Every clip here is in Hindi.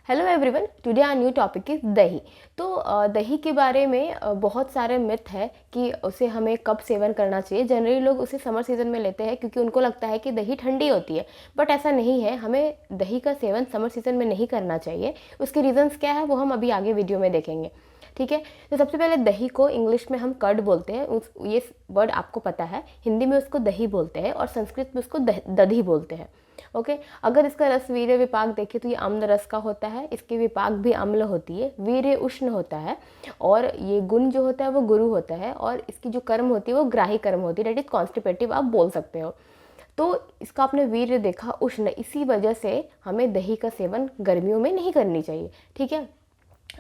Hello everyone, today our new topic is dahi. तो दही के बारे में बहुत सारे मिथ है कि उसे हमें कब सेवन करना चाहिए। जनरली लोग उसे समर सीज़न में लेते हैं क्योंकि उनको लगता है कि दही ठंडी होती है, बट ऐसा नहीं है। हमें दही का सेवन समर सीज़न में नहीं करना चाहिए। उसके रीज़न्स क्या है वो हम अभी आगे वीडियो में देखेंगे, ठीक है। तो सबसे पहले दही को इंग्लिश में हम कर्ड बोलते हैं, ये वर्ड आपको पता है। हिंदी में उसको दही बोलते हैं और संस्कृत में उसको दधी बोलते हैं। ओके, अगर इसका रस वीर्य विपाक देखें तो ये अम्ल रस का होता है। इसकी विपाक भी अम्ल होती है, वीर्य उष्ण होता है और ये गुण जो होता है वो गुरु होता है और इसकी जो कर्म होती है वो ग्राही कर्म होती है, डेट इज कॉन्स्टिपेटिव आप बोल सकते हो। तो इसका आपने वीर्य देखा उष्ण, इसी वजह से हमें दही का सेवन गर्मियों में नहीं करनी चाहिए, ठीक है।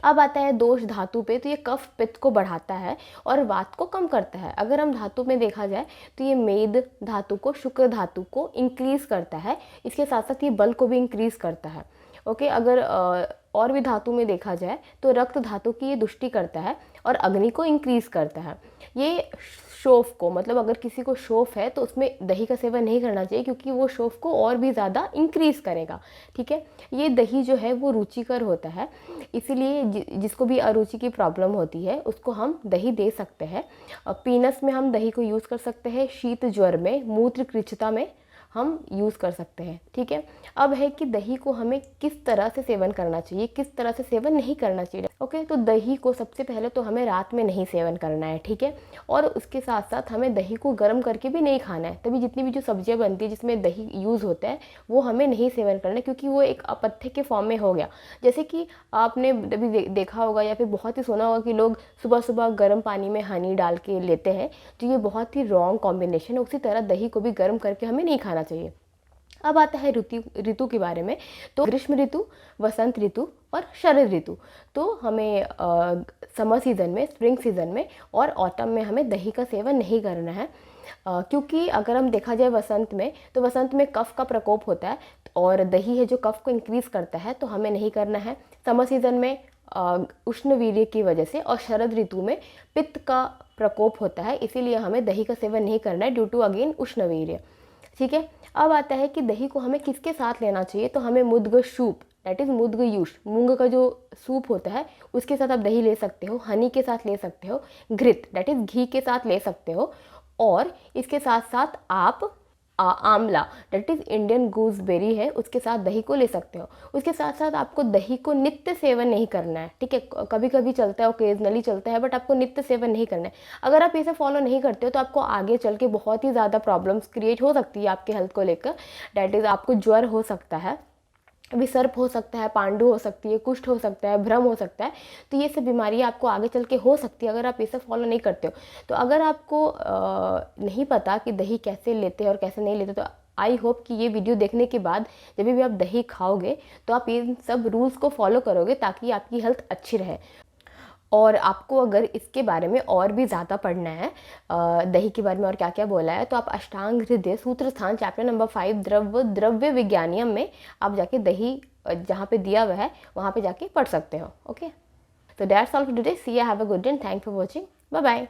अब आता है दोष धातु पे, तो ये कफ पित्त को बढ़ाता है और वात को कम करता है। अगर हम धातु में देखा जाए तो ये मेद धातु को, शुक्र धातु को इंक्रीज करता है, इसके साथ साथ ये बल को भी इंक्रीज करता है। ओके, अगर और भी धातु में देखा जाए तो रक्त धातु की ये दुष्टि करता है और अग्नि को इंक्रीज करता है। ये शोफ को, मतलब अगर किसी को शोफ है तो उसमें दही का सेवन नहीं करना चाहिए क्योंकि वो शोफ को और भी ज़्यादा इंक्रीज करेगा, ठीक है। ये दही जो है वो रुचिकर होता है, इसीलिए जिसको भी अरुचि की प्रॉब्लम होती है उसको हम दही दे सकते हैं। पीनस में हम दही को यूज़ कर सकते हैं, शीत ज्वर में, मूत्र कृच्छता में हम यूज़ कर सकते हैं, ठीक है। अब है कि दही को हमें किस तरह से सेवन करना चाहिए, किस तरह से सेवन नहीं करना चाहिए। ओके, तो दही को सबसे पहले तो हमें रात में नहीं सेवन करना है, ठीक है। और उसके साथ साथ हमें दही को गर्म करके भी नहीं खाना है। तभी जितनी भी जो सब्जियां बनती है जिसमें दही यूज़ होता है वो हमें नहीं सेवन करना है क्योंकि वो एक अपथ्य के फॉर्म में हो गया। जैसे कि आपने अभी देखा होगा या फिर बहुत ही सुना होगा कि लोग सुबह सुबह गर्म पानी में हनी डाल के लेते हैं, तो ये बहुत ही रॉन्ग कॉम्बिनेशन है। उसी तरह दही को भी गर्म करके हमें नहीं खाना चाहिए। अब आता है ऋतु के बारे में। तो ग्रीष्म ऋतु, वसंत ऋतु और शरद ऋतु। तो हमें समर सीज़न में, स्प्रिंग सीज़न में और ऑटम में हमें दही का सेवन नहीं करना है क्योंकि अगर हम देखा जाए वसंत में, तो वसंत में कफ का प्रकोप होता है और दही है जो कफ को इंक्रीज़ करता है, तो हमें नहीं करना है। समर सीज़न में उष्ण वीर्य की वजह से और शरद ऋतु में पित्त का प्रकोप होता है, इसीलिए हमें दही का सेवन नहीं करना है ड्यू टू अगेन उष्ण वीर्य, ठीक है। अब आता है कि दही को हमें किसके साथ लेना चाहिए। तो हमें मुद्ग सूप, दैट इज़ मुद्ग यूष, मूंग का जो सूप होता है उसके साथ आप दही ले सकते हो, हनी के साथ ले सकते हो, घृत दैट इज़ घी के साथ ले सकते हो और इसके साथ साथ आप आंवला दैट इज़ इंडियन गूसबेरी है उसके साथ दही को ले सकते हो। उसके साथ साथ आपको दही को नित्य सेवन नहीं करना है, ठीक है। कभी कभी चलता है, ओकेजनली चलता है, बट आपको नित्य सेवन नहीं करना है। अगर आप इसे फॉलो नहीं करते हो तो आपको आगे चल के बहुत ही ज़्यादा प्रॉब्लम्स क्रिएट हो सकती है आपके हेल्थ को लेकर। दैट इज़ आपको ज्वर हो सकता है, विसर्प हो सकता है, पांडु हो सकती है, कुष्ठ हो सकता है, भ्रम हो सकता है। तो ये सब बीमारियां आपको आगे चल के हो सकती है अगर आप ये सब फॉलो नहीं करते हो। तो अगर आपको नहीं पता कि दही कैसे लेते हैं और कैसे नहीं लेते, तो आई होप कि ये वीडियो देखने के बाद जब भी आप दही खाओगे तो आप इन सब रूल्स को फॉलो करोगे ताकि आपकी हेल्थ अच्छी रहे। और आपको अगर इसके बारे में और भी ज़्यादा पढ़ना है, दही के बारे में और क्या क्या बोला है, तो आप अष्टांग हृदय सूत्र स्थान चैप्टर नंबर 5 द्रव्य विज्ञानियम में आप जाके दही जहाँ पे दिया हुआ है वहाँ पे जाके पढ़ सकते हो। ओके, तो that's all for today. See you, have a good day and thank for watching. Bye bye.